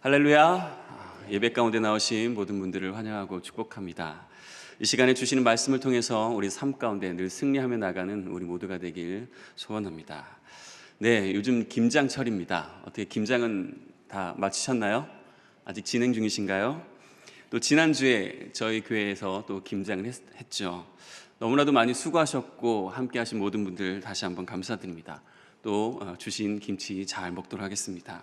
할렐루야. 예배 가운데 나오신 모든 분들을 환영하고 축복합니다. 이 시간에 주시는 말씀을 통해서 우리 삶 가운데 늘 승리하며 나가는 우리 모두가 되길 소원합니다. 네, 요즘 김장철입니다. 어떻게 김장은 다 마치셨나요? 아직 진행 중이신가요? 또 지난주에 저희 교회에서 또 김장을 했죠. 너무나도 많이 수고하셨고 함께 하신 모든 분들 다시 한번 감사드립니다. 또 주신 김치 잘 먹도록 하겠습니다.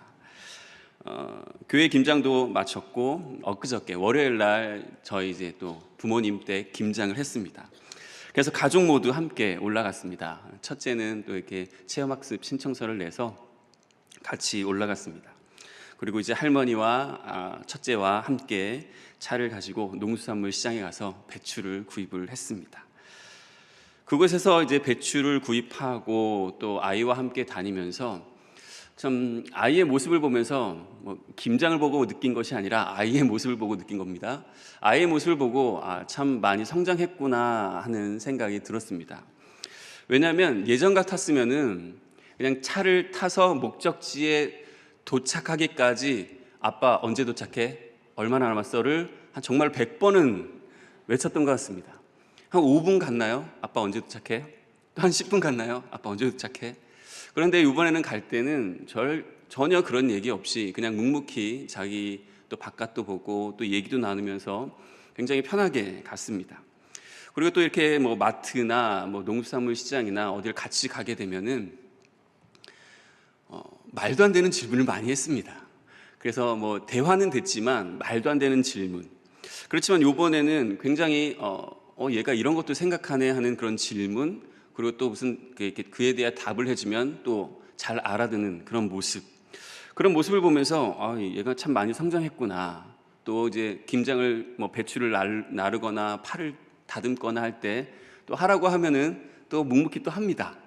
교회 김장도 마쳤고 엊그저께 월요일 날 저희 이제 또 부모님 댁 김장을 했습니다. 그래서 가족 모두 함께 올라갔습니다. 첫째는 또 이렇게 체험학습 신청서를 내서 같이 올라갔습니다. 그리고 이제 할머니와 첫째와 함께 차를 가지고 농수산물 시장에 가서 배추를 구입을 했습니다. 그곳에서 이제 배추를 구입하고 또 아이와 함께 다니면서 참 아이의 모습을 보면서 김장을 보고 느낀 것이 아니라 아이의 모습을 보고 느낀 겁니다. 아이의 모습을 보고 참 많이 성장했구나 하는 생각이 들었습니다. 왜냐하면 예전 같았으면은 그냥 차를 타서 목적지에 도착하기까지 아빠 언제 도착해? 얼마나 남았어를 정말 100번은 외쳤던 것 같습니다. 한 5분 갔나요? 아빠 언제 도착해? 또 한 10분 갔나요? 아빠 언제 도착해? 그런데 이번에는 갈 때는 전혀 그런 얘기 없이 그냥 묵묵히 자기 또 바깥도 보고 또 얘기도 나누면서 굉장히 편하게 갔습니다. 그리고 또 이렇게 마트나 농수산물 시장이나 어딜 같이 가게 되면은 말도 안 되는 질문을 많이 했습니다. 그래서 대화는 됐지만 말도 안 되는 질문. 그렇지만 이번에는 굉장히 얘가 이런 것도 생각하네 하는 그런 질문, 그리고 또 무슨 그에 대한 답을 해주면 또 잘 알아듣는 그런 모습, 그런 모습을 보면서 얘가 참 많이 성장했구나. 또 이제 김장을 배추를 나르거나 팔을 다듬거나 할 때 또 하라고 하면은 또 묵묵히 또 합니다.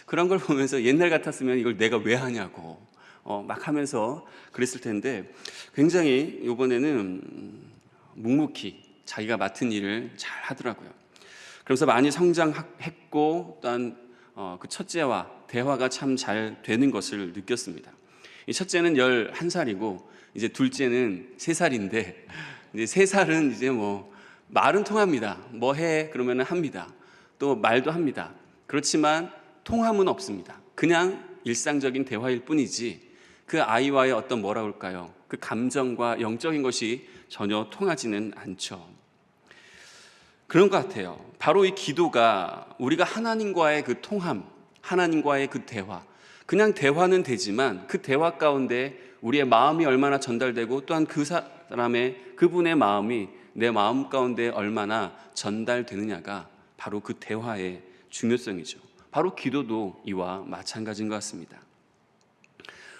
그런 걸 보면서 옛날 같았으면 이걸 내가 왜 하냐고 막 하면서 그랬을 텐데 굉장히 이번에는 묵묵히 자기가 맡은 일을 잘 하더라고요. 그래서 많이 성장했고 또한 그 첫째와 대화가 참 잘 되는 것을 느꼈습니다. 이 첫째는 11살이고 이제 둘째는 3살인데 이제 3살은 이제 말은 통합니다. 뭐 해? 그러면 합니다. 또 말도 합니다. 그렇지만 통함은 없습니다. 그냥 일상적인 대화일 뿐이지 그 아이와의 어떤 뭐라고 할까요? 그 감정과 영적인 것이 전혀 통하지는 않죠. 그런 것 같아요. 바로 이 기도가 우리가 하나님과의 그 통함, 하나님과의 그 대화, 그냥 대화는 되지만 그 대화 가운데 우리의 마음이 얼마나 전달되고 또한 그 사람의 그분의 마음이 내 마음 가운데 얼마나 전달되느냐가 바로 그 대화의 중요성이죠. 바로 기도도 이와 마찬가지인 것 같습니다.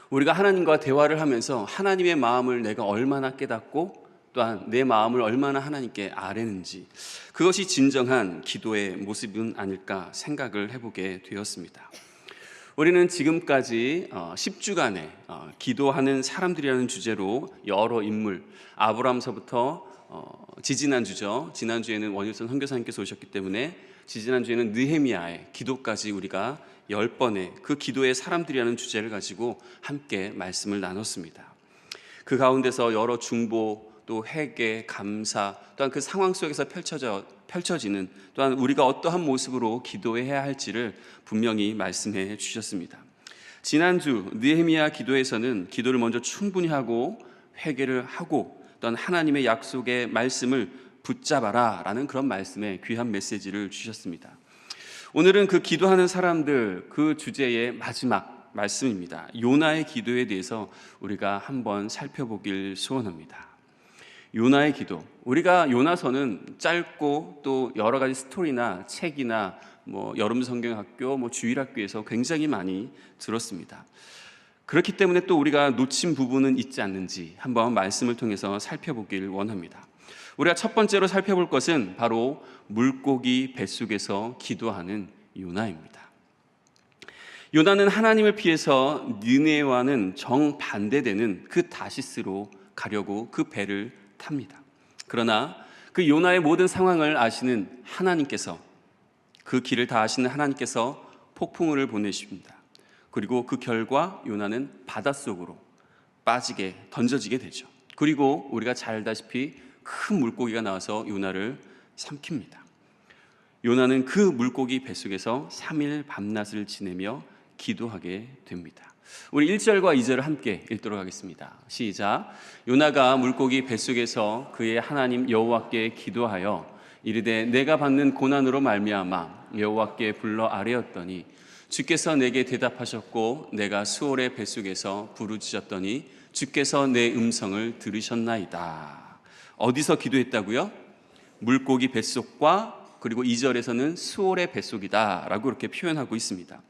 우리가 하나님과 대화를 하면서 하나님의 마음을 내가 얼마나 깨닫고 또한 내 마음을 얼마나 하나님께 아뢰는지, 그것이 진정한 기도의 모습은 아닐까 생각을 해보게 되었습니다. 우리는 지금까지 10주간의 기도하는 사람들이라는 주제로 여러 인물, 아브라함서부터 지지난주죠. 지난주에는 원일선 선교사님께서 오셨기 때문에 지지난주에는 느헤미야의 기도까지 우리가 10번의 그 기도의 사람들이라는 주제를 가지고 함께 말씀을 나눴습니다. 그 가운데서 여러 중보, 또 회개, 감사, 또한 그 상황 속에서 펼쳐지는 또한 우리가 어떠한 모습으로 기도해야 할지를 분명히 말씀해 주셨습니다. 지난주 느헤미야 기도에서는 기도를 먼저 충분히 하고 회개를 하고 또한 하나님의 약속의 말씀을 붙잡아라 라는 그런 말씀에 귀한 메시지를 주셨습니다. 오늘은 그 기도하는 사람들 그 주제의 마지막 말씀입니다. 요나의 기도에 대해서 우리가 한번 살펴보길 소원합니다. 요나의 기도. 우리가 요나서는 짧고 또 여러 가지 스토리나 책이나 여름 성경학교, 주일학교에서 굉장히 많이 들었습니다. 그렇기 때문에 또 우리가 놓친 부분은 있지 않는지 한번 말씀을 통해서 살펴보길 원합니다. 우리가 첫 번째로 살펴볼 것은 바로 물고기 뱃속에서 기도하는 요나입니다. 요나는 하나님을 피해서 니네와는 정반대되는 그 다시스로 가려고 그 배를 탑니다. 그러나 그 요나의 모든 상황을 아시는 하나님께서, 그 길을 다 아시는 하나님께서 폭풍우를 보내십니다. 그리고 그 결과 요나는 바닷속으로 던져지게 되죠. 그리고 우리가 잘 알다시피 큰 물고기가 나와서 요나를 삼킵니다. 요나는 그 물고기 뱃속에서 3일 밤낮을 지내며 기도하게 됩니다. 우리 1절과 2절을 함께 읽도록 하겠습니다. 시작. 요나가 물고기 뱃속에서 그의 하나님 여호와께 기도하여 이르되 내가 받는 고난으로 말미암아 여호와께 불러 아뢰었더니 주께서 내게 대답하셨고 내가 수월의 뱃속에서 부르짖었더니 주께서 내 음성을 들으셨나이다. 어디서 기도했다고요? 물고기 뱃속과 그리고 2절에서는 수월의 뱃속이다 라고 이렇게 표현하고 있습니다.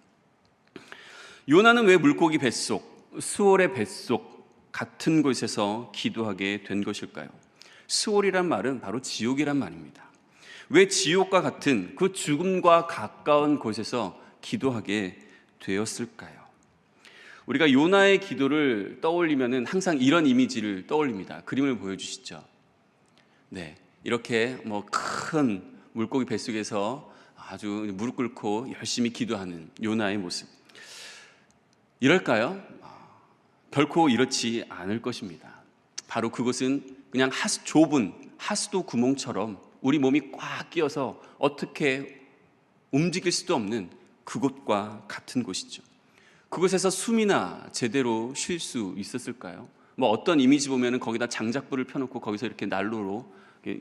요나는 왜 물고기 뱃속, 수월의 뱃속 같은 곳에서 기도하게 된 것일까요? 수월이란 말은 바로 지옥이란 말입니다. 왜 지옥과 같은 그 죽음과 가까운 곳에서 기도하게 되었을까요? 우리가 요나의 기도를 떠올리면 항상 이런 이미지를 떠올립니다. 그림을 보여주시죠. 네, 이렇게 큰 물고기 뱃속에서 아주 무릎 꿇고 열심히 기도하는 요나의 모습. 이럴까요? 결코 이렇지 않을 것입니다. 바로 그것은 그냥 좁은 하수도 구멍처럼 우리 몸이 꽉 끼어서 어떻게 움직일 수도 없는 그곳과 같은 곳이죠. 그곳에서 숨이나 제대로 쉴 수 있었을까요? 어떤 이미지 보면은 거기다 장작불을 펴놓고 거기서 이렇게 난로로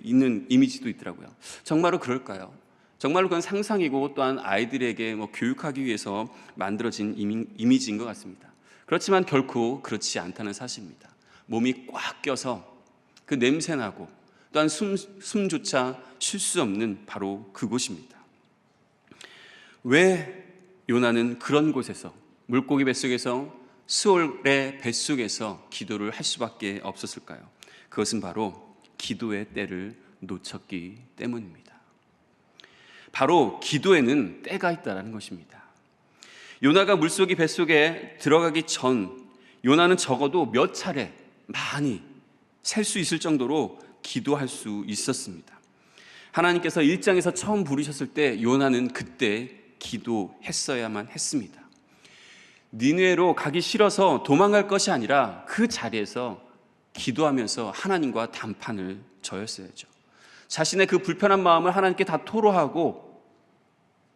있는 이미지도 있더라고요. 정말로 그럴까요? 정말로 그건 상상이고 또한 아이들에게 교육하기 위해서 만들어진 이미지인 것 같습니다. 그렇지만 결코 그렇지 않다는 사실입니다. 몸이 꽉 껴서 그 냄새나고 또한 숨조차 쉴 수 없는 바로 그곳입니다. 왜 요나는 그런 곳에서 물고기 뱃속에서 수월의 뱃속에서 기도를 할 수밖에 없었을까요? 그것은 바로 기도의 때를 놓쳤기 때문입니다. 바로 기도에는 때가 있다는 것입니다. 요나가 물고기 뱃속에 들어가기 전 요나는 적어도 몇 차례 많이 셀 수 있을 정도로 기도할 수 있었습니다. 하나님께서 1장에서 처음 부르셨을 때 요나는 그때 기도했어야만 했습니다. 니느웨로 가기 싫어서 도망갈 것이 아니라 그 자리에서 기도하면서 하나님과 담판을 저었어야죠. 자신의 그 불편한 마음을 하나님께 다 토로하고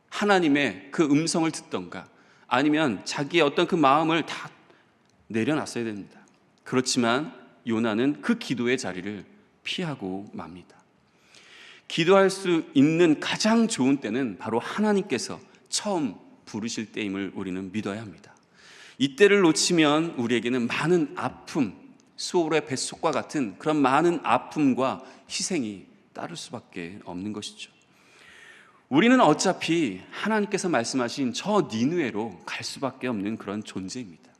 하나님의 그 음성을 듣던가 아니면 자기의 어떤 그 마음을 다 내려놨어야 됩니다. 그렇지만 요나는 그 기도의 자리를 피하고 맙니다. 기도할 수 있는 가장 좋은 때는 바로 하나님께서 처음 부르실 때임을 우리는 믿어야 합니다. 이때를 놓치면 우리에게는 많은 아픔, 수월의 뱃속과 같은 그런 많은 아픔과 희생이 따를 수밖에 없는 것이죠. 우리는 어차피 하나님께서 말씀하신 저 니느웨로 갈 수밖에 없는 그런 존재입니다.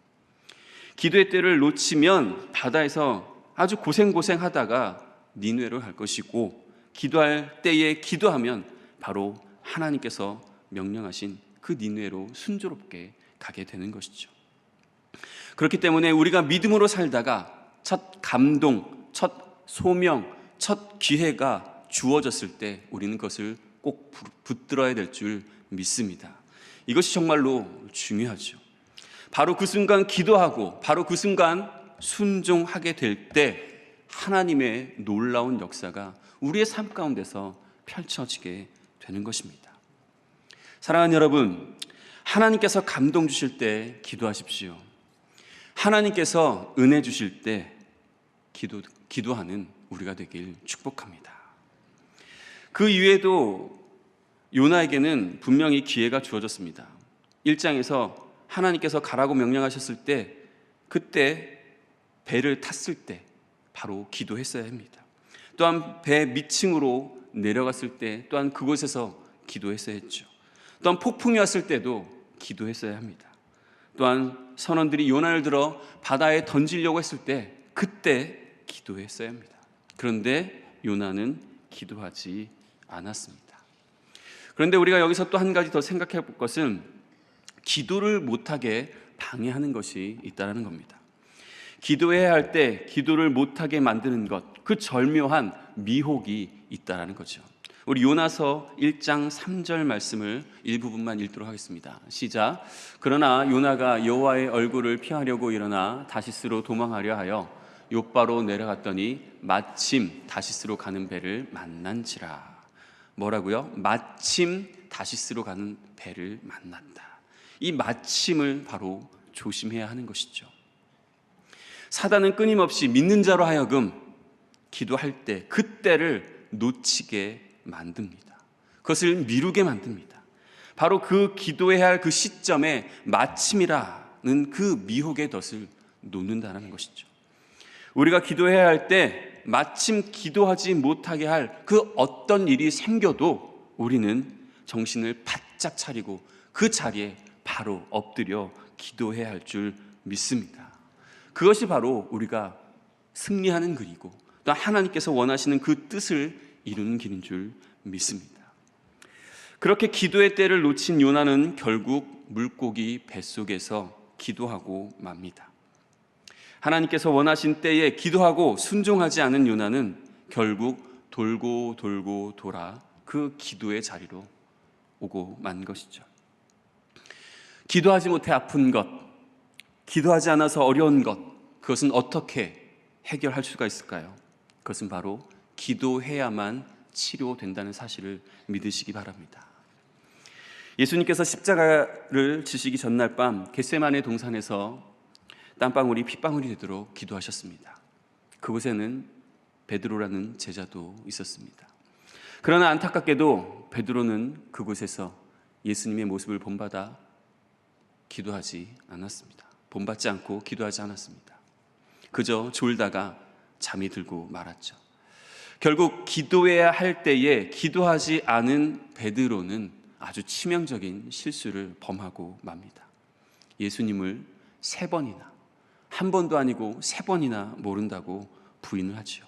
기도의 때를 놓치면 바다에서 아주 고생하다가 니느웨로 갈 것이고 기도할 때에 기도하면 바로 하나님께서 명령하신 그 니느웨로 순조롭게 가게 되는 것이죠. 그렇기 때문에 우리가 믿음으로 살다가 첫 감동, 첫 소명, 첫 기회가 주어졌을 때 우리는 그것을 꼭 붙들어야 될 줄 믿습니다. 이것이 정말로 중요하죠. 바로 그 순간 기도하고 바로 그 순간 순종하게 될 때 하나님의 놀라운 역사가 우리의 삶 가운데서 펼쳐지게 되는 것입니다. 사랑하는 여러분, 하나님께서 감동 주실 때 기도하십시오. 하나님께서 은혜 주실 때 기도하는 우리가 되길 축복합니다. 그 이후에도 요나에게는 분명히 기회가 주어졌습니다. 1장에서 하나님께서 가라고 명령하셨을 때 그때 배를 탔을 때 바로 기도했어야 합니다. 또한 배 밑층으로 내려갔을 때 또한 그곳에서 기도했어야 했죠. 또한 폭풍이 왔을 때도 기도했어야 합니다. 또한 선원들이 요나를 들어 바다에 던지려고 했을 때 그때 기도했어야 합니다. 그런데 요나는 기도하지 않았습니다. 그런데 우리가 여기서 또 한 가지 더 생각해 볼 것은 기도를 못하게 방해하는 것이 있다는 겁니다. 기도해야 할 때 기도를 못하게 만드는 것, 그 절묘한 미혹이 있다는 거죠. 우리 요나서 1장 3절 말씀을 일부분만 읽도록 하겠습니다. 시작. 그러나 요나가 여호와의 얼굴을 피하려고 일어나 다시스로 도망하려 하여 욥바로 내려갔더니 마침 다시스로 가는 배를 만난지라. 뭐라고요? 마침 다시스로 가는 배를 만났다. 이 마침을 바로 조심해야 하는 것이죠. 사단은 끊임없이 믿는 자로 하여금 기도할 때 그때를 놓치게 만듭니다. 그것을 미루게 만듭니다. 바로 그 기도해야 할 그 시점에 마침이라는 그 미혹의 덫을 놓는다는 것이죠. 우리가 기도해야 할 때 마침 기도하지 못하게 할 그 어떤 일이 생겨도 우리는 정신을 바짝 차리고 그 자리에 바로 엎드려 기도해야 할 줄 믿습니다. 그것이 바로 우리가 승리하는 길이고 또 하나님께서 원하시는 그 뜻을 이루는 길인 줄 믿습니다. 그렇게 기도의 때를 놓친 요나는 결국 물고기 뱃속에서 기도하고 맙니다. 하나님께서 원하신 때에 기도하고 순종하지 않은 요나는 결국 돌고 돌고 돌아 그 기도의 자리로 오고 만 것이죠. 기도하지 못해 아픈 것, 기도하지 않아서 어려운 것, 그것은 어떻게 해결할 수가 있을까요? 그것은 바로 기도해야만 치료된다는 사실을 믿으시기 바랍니다. 예수님께서 십자가를 지시기 전날 밤 겟세마네 동산에서 땀방울이 핏방울이 되도록 기도하셨습니다. 그곳에는 베드로라는 제자도 있었습니다. 그러나 안타깝게도 베드로는 그곳에서 예수님의 모습을 본받아 기도하지 않았습니다. 본받지 않고 기도하지 않았습니다. 그저 졸다가 잠이 들고 말았죠. 결국 기도해야 할 때에 기도하지 않은 베드로는 아주 치명적인 실수를 범하고 맙니다. 예수님을 3번이나, 한 번도 아니고 3번이나 모른다고 부인을 하지요.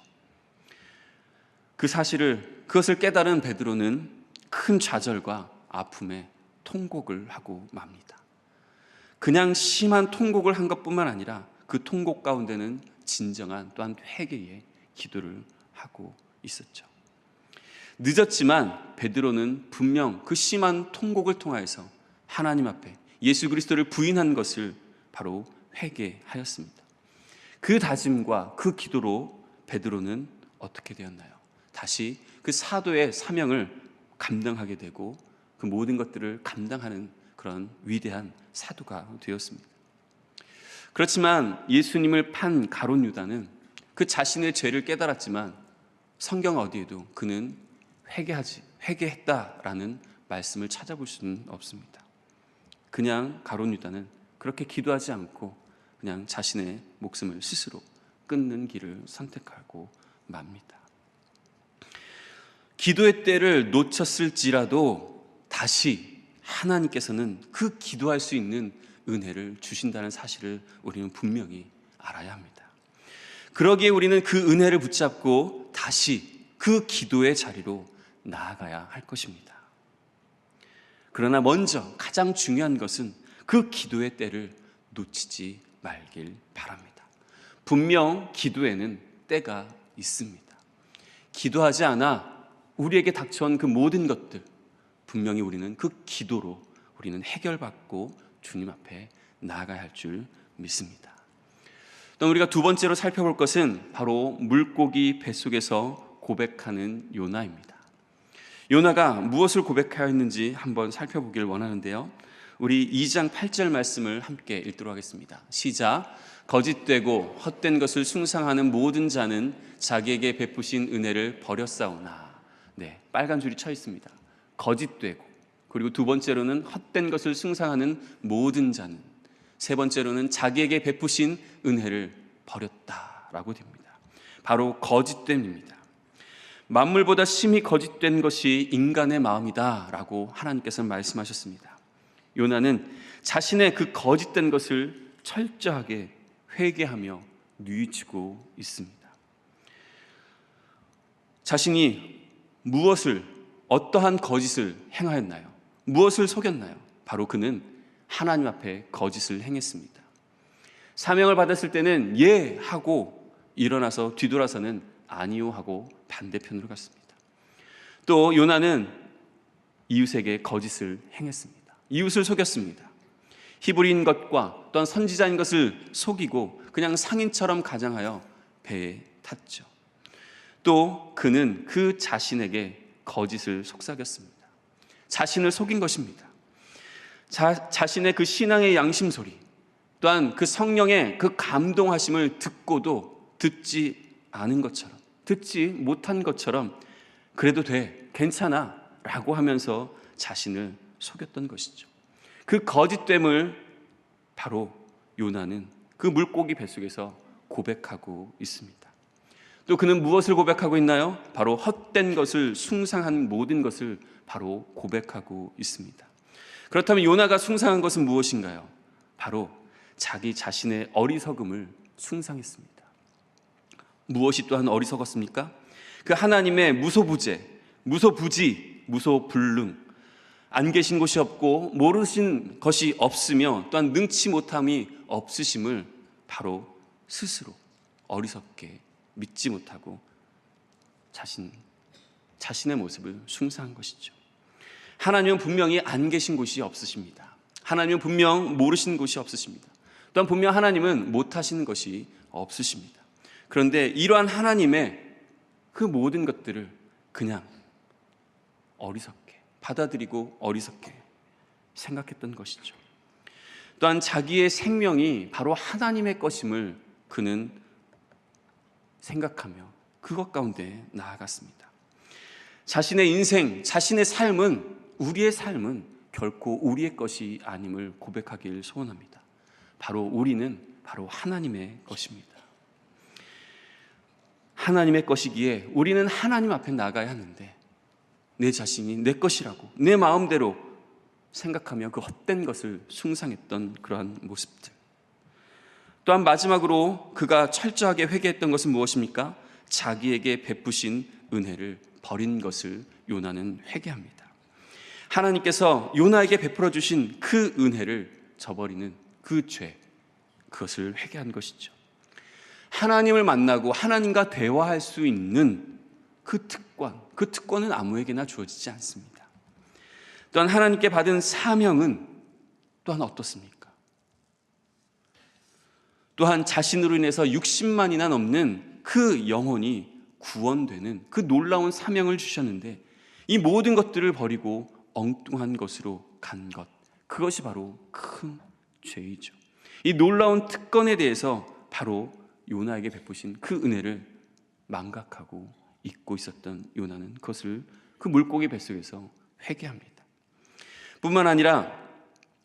그 사실을, 그것을 깨달은 베드로는 큰 좌절과 아픔에 통곡을 하고 맙니다. 그냥 심한 통곡을 한 것뿐만 아니라 그 통곡 가운데는 진정한 또한 회개의 기도를 하고 있었죠. 늦었지만 베드로는 분명 그 심한 통곡을 통하여서 하나님 앞에 예수 그리스도를 부인한 것을 바로 회개하였습니다. 그 다짐과 그 기도로 베드로는 어떻게 되었나요? 다시 그 사도의 사명을 감당하게 되고 그 모든 것들을 감당하는 그런 위대한 사도가 되었습니다. 그렇지만 예수님을 판 가룟 유다는 그 자신의 죄를 깨달았지만 성경 어디에도 그는 회개했다라는 말씀을 찾아볼 수는 없습니다. 그냥 가룟 유다는 그렇게 기도하지 않고 그냥 자신의 목숨을 스스로 끊는 길을 선택하고 맙니다. 기도의 때를 놓쳤을지라도 다시 하나님께서는 그 기도할 수 있는 은혜를 주신다는 사실을 우리는 분명히 알아야 합니다. 그러기에 우리는 그 은혜를 붙잡고 다시 그 기도의 자리로 나아가야 할 것입니다. 그러나 먼저 가장 중요한 것은 그 기도의 때를 놓치지 말길 바랍니다. 분명 기도에는 때가 있습니다. 기도하지 않아 우리에게 닥쳐온 그 모든 것들, 분명히 우리는 그 기도로 우리는 해결받고 주님 앞에 나아가야 할 줄 믿습니다. 또 우리가 두 번째로 살펴볼 것은 바로 물고기 뱃속에서 고백하는 요나입니다. 요나가 무엇을 고백하였는지 한번 살펴보길 원하는데요. 우리 2장 8절 말씀을 함께 읽도록 하겠습니다. 시작. 거짓되고 헛된 것을 숭상하는 모든 자는 자기에게 베푸신 은혜를 버렸사오나. 네, 빨간 줄이 쳐 있습니다. 거짓되고, 그리고 두 번째로는 헛된 것을 숭상하는 모든 자는, 세 번째로는 자기에게 베푸신 은혜를 버렸다라고 됩니다. 바로 거짓됨입니다. 만물보다 심히 거짓된 것이 인간의 마음이다라고 하나님께서 말씀하셨습니다. 요나는 자신의 그 거짓된 것을 철저하게 회개하며 뉘우치고 있습니다. 자신이 무엇을, 어떠한 거짓을 행하였나요? 무엇을 속였나요? 바로 그는 하나님 앞에 거짓을 행했습니다. 사명을 받았을 때는 예 하고 일어나서 뒤돌아서는 아니요 하고 반대편으로 갔습니다. 또 요나는 이웃에게 거짓을 행했습니다. 이웃을 속였습니다. 히브리인 것과 또한 선지자인 것을 속이고 그냥 상인처럼 가장하여 배에 탔죠. 또 그는 그 자신에게 거짓을 속삭였습니다. 자신을 속인 것입니다. 자신의 그 신앙의 양심 소리, 또한 그 성령의 그 감동하심을 듣고도 듣지 않은 것처럼, 듣지 못한 것처럼 그래도 돼, 괜찮아 라고 하면서 자신을 속였던 것이죠. 그 거짓됨을 바로 요나는 그 물고기 뱃속에서 고백하고 있습니다. 또 그는 무엇을 고백하고 있나요? 바로 헛된 것을, 숭상한 모든 것을 바로 고백하고 있습니다. 그렇다면 요나가 숭상한 것은 무엇인가요? 바로 자기 자신의 어리석음을 숭상했습니다. 무엇이 또한 어리석었습니까? 그 하나님의 무소부재, 무소부지, 무소불능, 안 계신 곳이 없고 모르신 것이 없으며 또한 능치 못함이 없으심을 바로 스스로 어리석게 믿지 못하고 자신의 모습을 숭상한 것이죠. 하나님은 분명히 안 계신 곳이 없으십니다. 하나님은 분명 모르시는 곳이 없으십니다. 또한 분명 하나님은 못하시는 것이 없으십니다. 그런데 이러한 하나님의 그 모든 것들을 그냥 어리석게 받아들이고 어리석게 생각했던 것이죠. 또한 자기의 생명이 바로 하나님의 것임을 그는 생각하며 그것 가운데 나아갔습니다. 자신의 인생, 자신의 삶은, 우리의 삶은 결코 우리의 것이 아님을 고백하길 소원합니다. 바로 우리는 바로 하나님의 것입니다. 하나님의 것이기에 우리는 하나님 앞에 나가야 하는데 내 자신이 내 것이라고 내 마음대로 생각하며 그 헛된 것을 숭상했던 그러한 모습들. 또한 마지막으로 그가 철저하게 회개했던 것은 무엇입니까? 자기에게 베푸신 은혜를 버린 것을 요나는 회개합니다. 하나님께서 요나에게 베풀어 주신 그 은혜를 저버리는 그 죄, 그것을 회개한 것이죠. 하나님을 만나고 하나님과 대화할 수 있는 그 특권은 아무에게나 주어지지 않습니다. 또한 하나님께 받은 사명은 또한 어떻습니까? 또한 자신으로 인해서 60만이나 넘는 그 영혼이 구원되는 그 놀라운 사명을 주셨는데 이 모든 것들을 버리고 엉뚱한 것으로 간 것, 그것이 바로 큰 죄이죠. 이 놀라운 특권에 대해서 바로 요나에게 베푸신 그 은혜를 망각하고 잊고 있었던 요나는 그것을 그 물고기 뱃속에서 회개합니다. 뿐만 아니라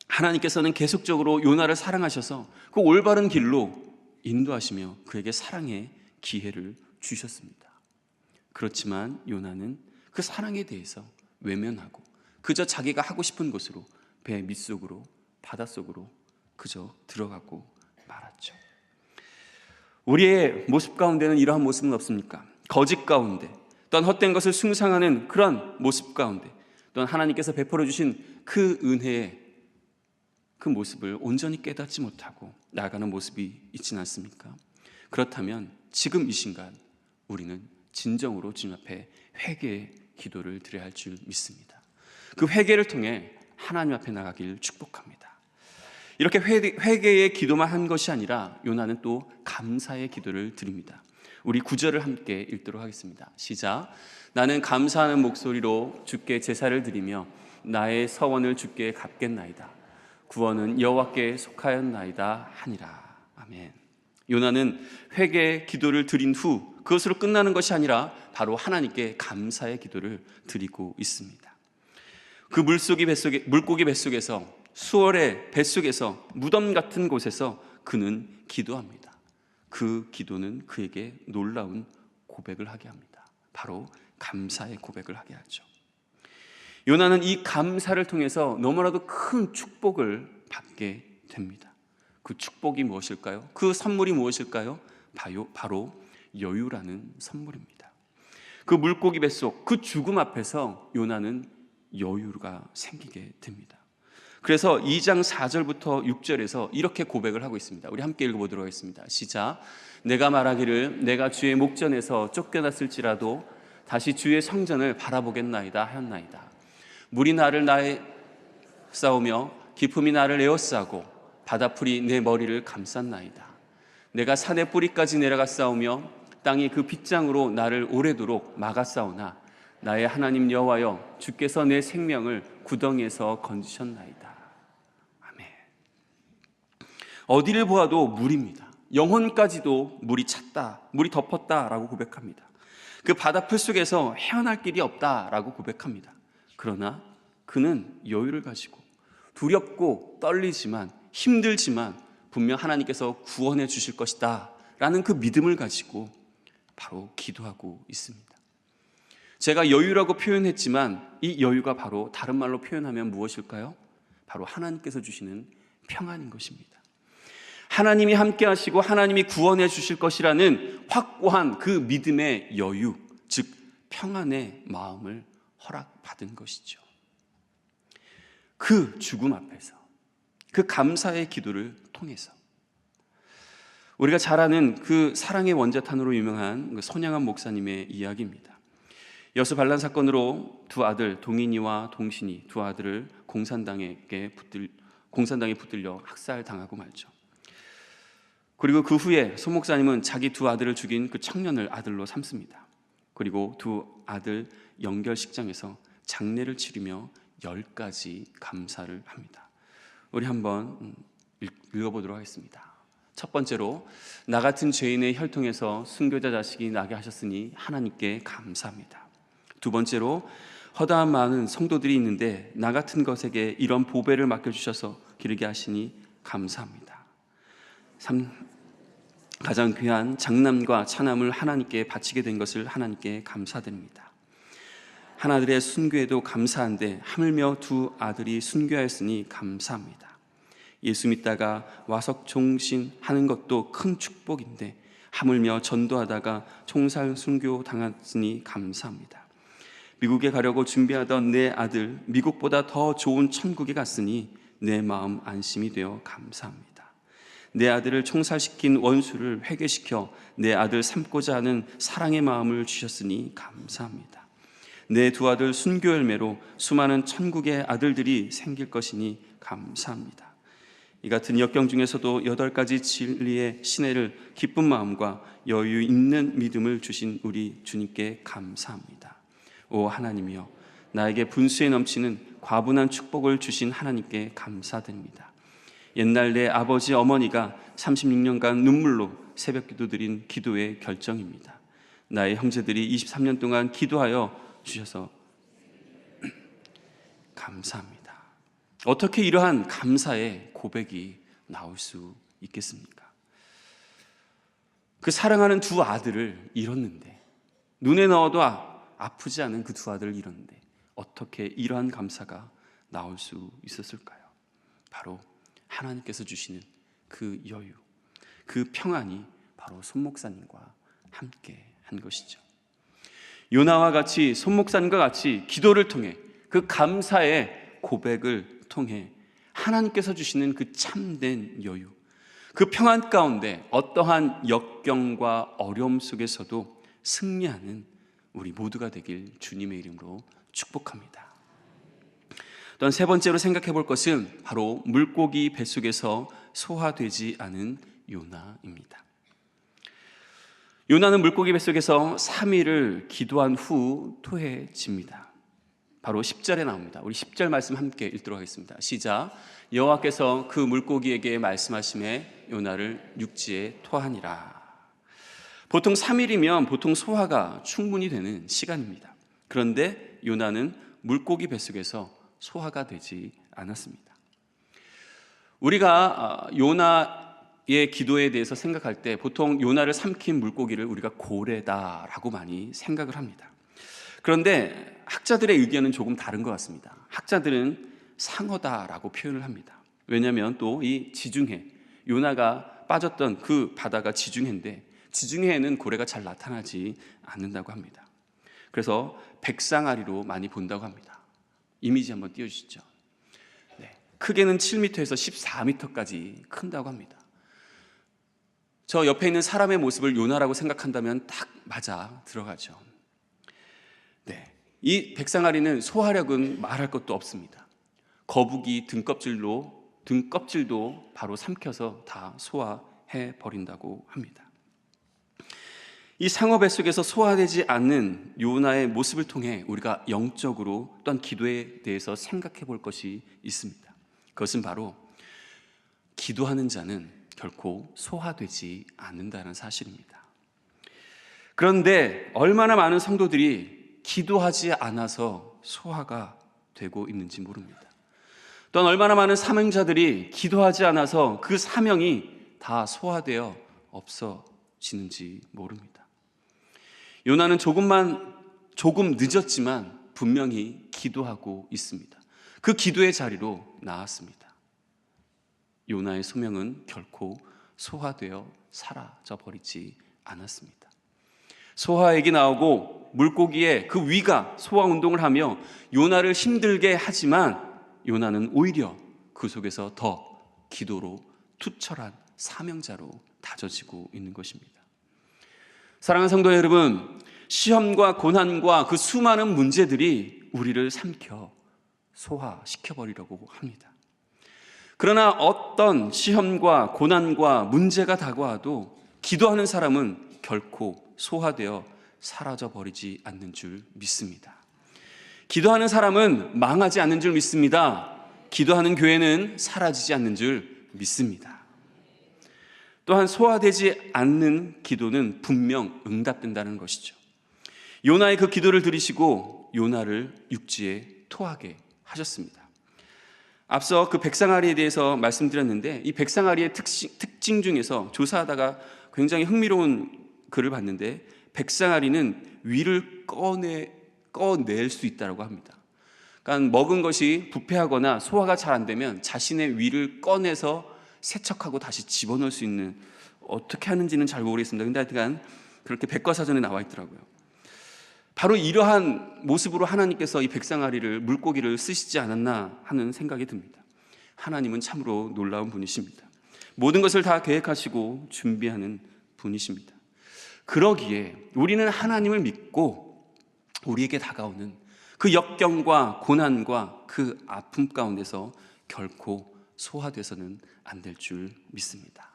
하나님께서는 계속적으로 요나를 사랑하셔서 그 올바른 길로 인도하시며 그에게 사랑의 기회를 주셨습니다. 그렇지만 요나는 그 사랑에 대해서 외면하고 그저 자기가 하고 싶은 곳으로, 배 밑속으로, 바닷속으로 그저 들어가고 말았죠. 우리의 모습 가운데는 이러한 모습은 없습니까? 거짓 가운데, 또한 헛된 것을 숭상하는 그런 모습 가운데, 또한 하나님께서 베풀어 주신 그 은혜의 그 모습을 온전히 깨닫지 못하고 나아가는 모습이 있지는 않습니까? 그렇다면 지금 이 순간 우리는 진정으로 주님 앞에 회개의 기도를 드려야 할 줄 믿습니다. 그 회개를 통해 하나님 앞에 나가길 축복합니다. 이렇게 회개의 기도만 한 것이 아니라 요나는 또 감사의 기도를 드립니다. 우리 9절을 함께 읽도록 하겠습니다. 시작. 나는 감사하는 목소리로 주께 제사를 드리며 나의 서원을 주께 갚겠나이다. 구원은 여호와께 속하였나이다 하니라. 아멘. 요나는 회개의 기도를 드린 후 그것으로 끝나는 것이 아니라 바로 하나님께 감사의 기도를 드리고 있습니다. 그 물고기 뱃속에서, 수월의 뱃속에서, 무덤 같은 곳에서 그는 기도합니다. 그 기도는 그에게 놀라운 고백을 하게 합니다. 바로 감사의 고백을 하게 하죠. 요나는 이 감사를 통해서 너무나도 큰 축복을 받게 됩니다. 그 축복이 무엇일까요? 그 선물이 무엇일까요? 바로 여유라는 선물입니다. 그 물고기 뱃속, 그 죽음 앞에서 요나는 여유가 생기게 됩니다. 그래서 2장 4절부터 6절에서 이렇게 고백을 하고 있습니다. 우리 함께 읽어보도록 하겠습니다. 시작. 내가 말하기를 내가 주의 목전에서 쫓겨났을지라도 다시 주의 성전을 바라보겠나이다 하였나이다. 물이 나를 싸우며 기품이 나를 에워싸고 바다풀이 내 머리를 감쌌나이다. 내가 산의 뿌리까지 내려가 싸우며 땅이 그 빗장으로 나를 오래도록 막았사오나 나의 하나님 여호와여, 주께서 내 생명을 구덩이에서 건지셨나이다. 아멘. 어디를 보아도 물입니다. 영혼까지도 물이 찼다, 물이 덮었다라고 고백합니다. 그 바다풀 속에서 헤어날 길이 없다라고 고백합니다. 그러나 그는 여유를 가지고 두렵고 떨리지만 힘들지만 분명 하나님께서 구원해 주실 것이다 라는 그 믿음을 가지고 바로 기도하고 있습니다. 제가 여유라고 표현했지만 이 여유가 바로 다른 말로 표현하면 무엇일까요? 바로 하나님께서 주시는 평안인 것입니다. 하나님이 함께 하시고 하나님이 구원해 주실 것이라는 확고한 그 믿음의 여유, 즉 평안의 마음을 허락받은 것이죠. 그 죽음 앞에서, 그 감사의 기도를 통해서 우리가 잘 아는 그 사랑의 원자탄으로 유명한 그 손양한 목사님의 이야기입니다. 여수 반란 사건으로 두 아들 동인이와 동신이 두 아들을 공산당에 붙들려 학살당하고 말죠. 그리고 그 후에 손 목사님은 자기 두 아들을 죽인 그 청년을 아들로 삼습니다. 그리고 두 아들 영결식장에서 장례를 치르며 10가지 감사를 합니다. 우리 한번 읽어보도록 하겠습니다. 첫 번째로, 나 같은 죄인의 혈통에서 순교자 자식이 나게 하셨으니 하나님께 감사합니다. 두 번째로, 허다한 많은 성도들이 있는데 나 같은 것에게 이런 보배를 맡겨주셔서 기르게 하시니 감사합니다. 가장 귀한 장남과 차남을 하나님께 바치게 된 것을 하나님께 감사드립니다. 하나들의 순교에도 감사한데 하물며 두 아들이 순교하였으니 감사합니다. 예수 믿다가 와석 종신하는 것도 큰 축복인데 하물며 전도하다가 총살 순교 당했으니 감사합니다. 미국에 가려고 준비하던 내 아들 미국보다 더 좋은 천국에 갔으니 내 마음 안심이 되어 감사합니다. 내 아들을 총살시킨 원수를 회개시켜 내 아들 삼고자 하는 사랑의 마음을 주셨으니 감사합니다. 내 두 아들 순교 열매로 수많은 천국의 아들들이 생길 것이니 감사합니다. 이 같은 역경 중에서도 8가지 진리의 신뢰를 기쁜 마음과 여유 있는 믿음을 주신 우리 주님께 감사합니다. 오 하나님이여, 나에게 분수에 넘치는 과분한 축복을 주신 하나님께 감사드립니다. 옛날 내 아버지 어머니가 36년간 눈물로 새벽 기도 드린 기도의 결정입니다. 나의 형제들이 23년 동안 기도하여 주셔서 감사합니다. 어떻게 이러한 감사의 고백이 나올 수 있겠습니까? 그 사랑하는 두 아들을 잃었는데, 눈에 넣어도 아프지 않은 그 두 아들을 잃었는데 어떻게 이러한 감사가 나올 수 있었을까요? 바로 하나님께서 주시는 그 여유, 그 평안이 바로 손 목사님과 함께 한 것이죠. 요나와 같이, 손 목사님과 같이 기도를 통해, 그 감사의 고백을 통해 하나님께서 주시는 그 참된 여유, 그 평안 가운데 어떠한 역경과 어려움 속에서도 승리하는 우리 모두가 되길 주님의 이름으로 축복합니다. 또한 세 번째로 생각해 볼 것은 바로 물고기 뱃속에서 소화되지 않은 요나입니다. 요나는 물고기 뱃속에서 3일을 기도한 후 토해집니다. 바로 10절에 나옵니다. 우리 10절 말씀 함께 읽도록 하겠습니다. 시작. 여호와께서 그 물고기에게 말씀하시매 요나를 육지에 토하니라. 보통 3일이면 보통 소화가 충분히 되는 시간입니다. 그런데 요나는 물고기 뱃속에서 소화가 되지 않았습니다. 우리가 요나의 기도에 대해서 생각할 때 보통 요나를 삼킨 물고기를 우리가 고래다라고 많이 생각을 합니다. 그런데 학자들의 의견은 조금 다른 것 같습니다. 학자들은 상어다라고 표현을 합니다. 왜냐하면 또 이 지중해, 요나가 빠졌던 그 바다가 지중해인데 지중해에는 고래가 잘 나타나지 않는다고 합니다. 그래서 백상아리로 많이 본다고 합니다. 이미지 한번 띄워주시죠. 네, 크게는 7m에서 14m까지 큰다고 합니다. 저 옆에 있는 사람의 모습을 요나라고 생각한다면 딱 맞아 들어가죠. 이 백상아리는 소화력은 말할 것도 없습니다. 거북이 등껍질도 바로 삼켜서 다 소화해 버린다고 합니다. 이 상어 뱃속에서 소화되지 않는 요나의 모습을 통해 우리가 영적으로 또한 기도에 대해서 생각해 볼 것이 있습니다. 그것은 바로 기도하는 자는 결코 소화되지 않는다는 사실입니다. 그런데 얼마나 많은 성도들이 기도하지 않아서 소화가 되고 있는지 모릅니다. 또한 얼마나 많은 사명자들이 기도하지 않아서 그 사명이 다 소화되어 없어지는지 모릅니다. 요나는 조금 늦었지만 분명히 기도하고 있습니다. 그 기도의 자리로 나왔습니다. 요나의 소명은 결코 소화되어 사라져 버리지 않았습니다. 소화액이 나오고 물고기의 그 위가 소화 운동을 하며 요나를 힘들게 하지만 요나는 오히려 그 속에서 더 기도로 투철한 사명자로 다져지고 있는 것입니다. 사랑하는 성도 여러분, 시험과 고난과 그 수많은 문제들이 우리를 삼켜 소화시켜버리려고 합니다. 그러나 어떤 시험과 고난과 문제가 다가와도 기도하는 사람은 결코 소화되어 사라져버리지 않는 줄 믿습니다. 기도하는 사람은 망하지 않는 줄 믿습니다. 기도하는 교회는 사라지지 않는 줄 믿습니다. 또한 소화되지 않는 기도는 분명 응답된다는 것이죠. 요나의 그 기도를 들으시고 요나를 육지에 토하게 하셨습니다. 앞서 그 백상아리에 대해서 말씀드렸는데 이 백상아리의 특징 중에서 조사하다가 굉장히 흥미로운 글을 봤는데 백상아리는 위를 꺼낼 수 있다고 합니다. 그러니까 먹은 것이 부패하거나 소화가 잘 안 되면 자신의 위를 꺼내서 세척하고 다시 집어넣을 수 있는, 어떻게 하는지는 잘 모르겠습니다. 근데 하여간 그렇게 백과사전에 나와 있더라고요. 바로 이러한 모습으로 하나님께서 이 백상아리를, 물고기를 쓰시지 않았나 하는 생각이 듭니다. 하나님은 참으로 놀라운 분이십니다. 모든 것을 다 계획하시고 준비하는 분이십니다. 그러기에 우리는 하나님을 믿고 우리에게 다가오는 그 역경과 고난과 그 아픔 가운데서 결코 소화돼서는 안 될 줄 믿습니다.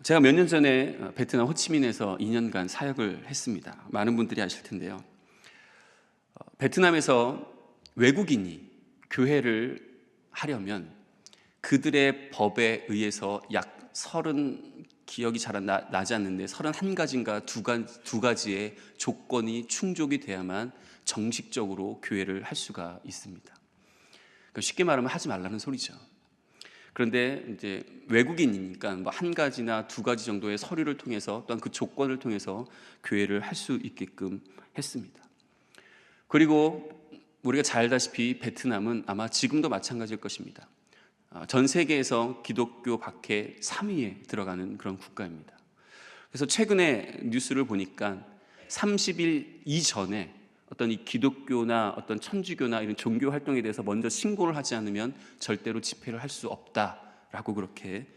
제가 몇 년 전에 베트남 호치민에서 2년간 사역을 했습니다. 많은 분들이 아실 텐데요. 베트남에서 외국인이 교회를 하려면 그들의 법에 의해서 약 30, 기억이 잘 나지 않는데 31가지인가 두 가지의 조건이 충족이 돼야만 정식적으로 교회를 할 수가 있습니다. 그러니까 쉽게 말하면 하지 말라는 소리죠. 그런데 이제 외국인이니까 뭐 한 가지나 두 가지 정도의 서류를 통해서 또한 그 조건을 통해서 교회를 할 수 있게끔 했습니다. 그리고 우리가 잘 알다시피 베트남은 아마 지금도 마찬가지일 것입니다. 전 세계에서 기독교 박해 3위에 들어가는 그런 국가입니다. 그래서 최근에 뉴스를 보니까 30일 이전에 어떤 이 기독교나 어떤 천주교나 이런 종교 활동에 대해서 먼저 신고를 하지 않으면 절대로 집회를 할 수 없다라고 그렇게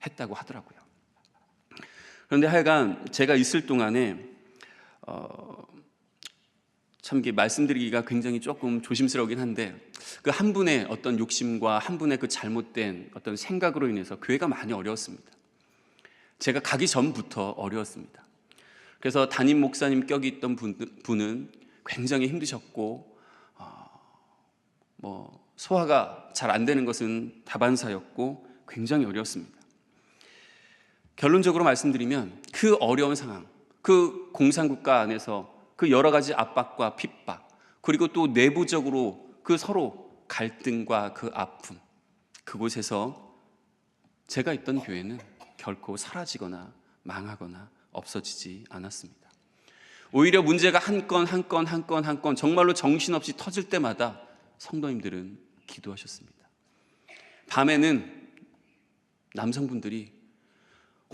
했다고 하더라고요. 그런데 하여간 제가 있을 동안에 참 이게 말씀드리기가 굉장히 조금 조심스러우긴 한데 그 한 분의 어떤 욕심과 한 분의 그 잘못된 어떤 생각으로 인해서 교회가 많이 어려웠습니다. 제가 가기 전부터 어려웠습니다. 그래서 담임 목사님 격이 있던 분은 굉장히 힘드셨고 소화가 잘 안 되는 것은 다반사였고 굉장히 어려웠습니다. 결론적으로 말씀드리면 그 어려운 상황, 그 공산국가 안에서 그 여러 가지 압박과 핍박, 그리고 또 내부적으로 그 서로 갈등과 그 아픔, 그곳에서 제가 있던 교회는 결코 사라지거나 망하거나 없어지지 않았습니다. 오히려 문제가 한 건 정말로 정신없이 터질 때마다 성도님들은 기도하셨습니다. 밤에는 남성분들이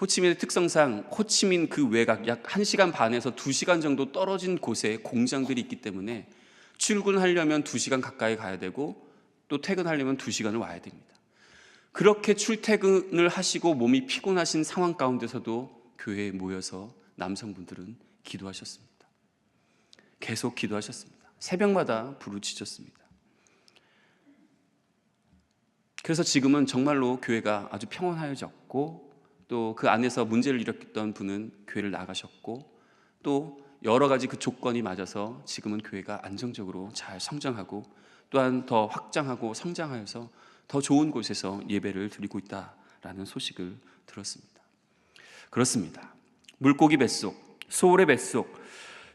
호치민의 특성상 호치민 그 외곽 약 1시간 반에서 2시간 정도 떨어진 곳에 공장들이 있기 때문에 출근하려면 2시간 가까이 가야 되고 또 퇴근하려면 2시간을 와야 됩니다. 그렇게 출퇴근을 하시고 몸이 피곤하신 상황 가운데서도 교회에 모여서 남성분들은 기도하셨습니다. 계속 기도하셨습니다. 새벽마다 부르짖었습니다. 그래서 지금은 정말로 교회가 아주 평온하여졌고, 또 그 안에서 문제를 일으켰던 분은 교회를 나가셨고, 또 여러 가지 그 조건이 맞아서 지금은 교회가 안정적으로 잘 성장하고, 또한 더 확장하고 성장하여서 더 좋은 곳에서 예배를 드리고 있다라는 소식을 들었습니다. 그렇습니다. 물고기 뱃속, 소울의 뱃속,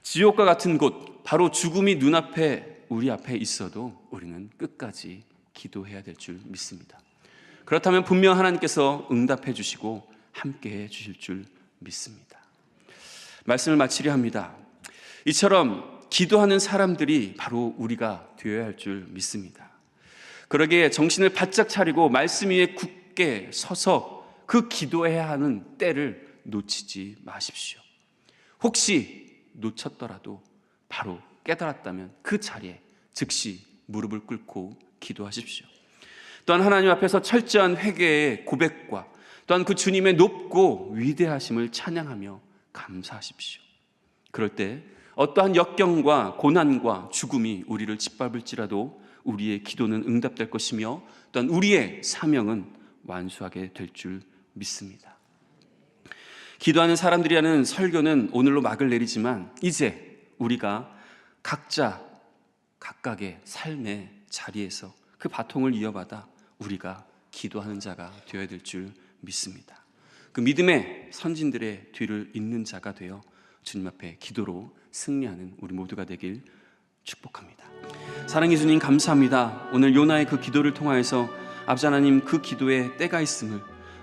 지옥과 같은 곳, 바로 죽음이 눈앞에 우리 앞에 있어도 우리는 끝까지 기도해야 될 줄 믿습니다. 그렇다면 분명 하나님께서 응답해 주시고 함께해 주실 줄 믿습니다. 말씀을 마치려 합니다. 이처럼 기도하는 사람들이 바로 우리가 되어야 할 줄 믿습니다. 그러기에 정신을 바짝 차리고 말씀 위에 굳게 서서 그 기도해야 하는 때를 놓치지 마십시오. 혹시 놓쳤더라도 바로 깨달았다면 그 자리에 즉시 무릎을 꿇고 기도하십시오. 또한 하나님 앞에서 철저한 회개의 고백과 또한 그 주님의 높고 위대하심을 찬양하며 감사하십시오. 그럴 때 어떠한 역경과 고난과 죽음이 우리를 짓밟을지라도 우리의 기도는 응답될 것이며, 또한 우리의 사명은 완수하게 될 줄 믿습니다. 기도하는 사람들이라는 설교는 오늘로 막을 내리지만, 이제 우리가 각자 각각의 삶의 자리에서 그 바통을 이어받아 우리가 기도하는 자가 되어야 될 줄 믿습니다. 그 믿음의 선진들의 뒤를 잇는 자가 되어 주님 앞에 기도로 승리하는 우리 모두가 되길 축복합니다. 사랑의 주님, 감사합니다. 오늘 요나의 그 기도를 통하여서 아버지 하나님, 그 기도에 때가 있음을,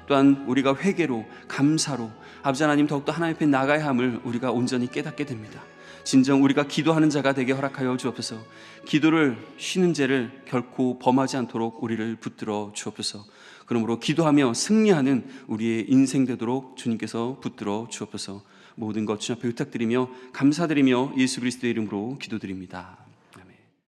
또한 우리가 회개로 감사로 아버지 하나님 더욱더 하나님 앞에 나가야 함을 우리가 온전히 깨닫게 됩니다. 진정 우리가 기도하는 자가 되게 허락하여 주옵소서. 기도를 쉬는 죄를 결코 범하지 않도록 우리를 붙들어 주옵소서. 그러므로 기도하며 승리하는 우리의 인생 되도록 주님께서 붙들어 주옵소서. 모든 것 주님 앞에 부탁드리며 감사드리며 예수 그리스도의 이름으로 기도드립니다.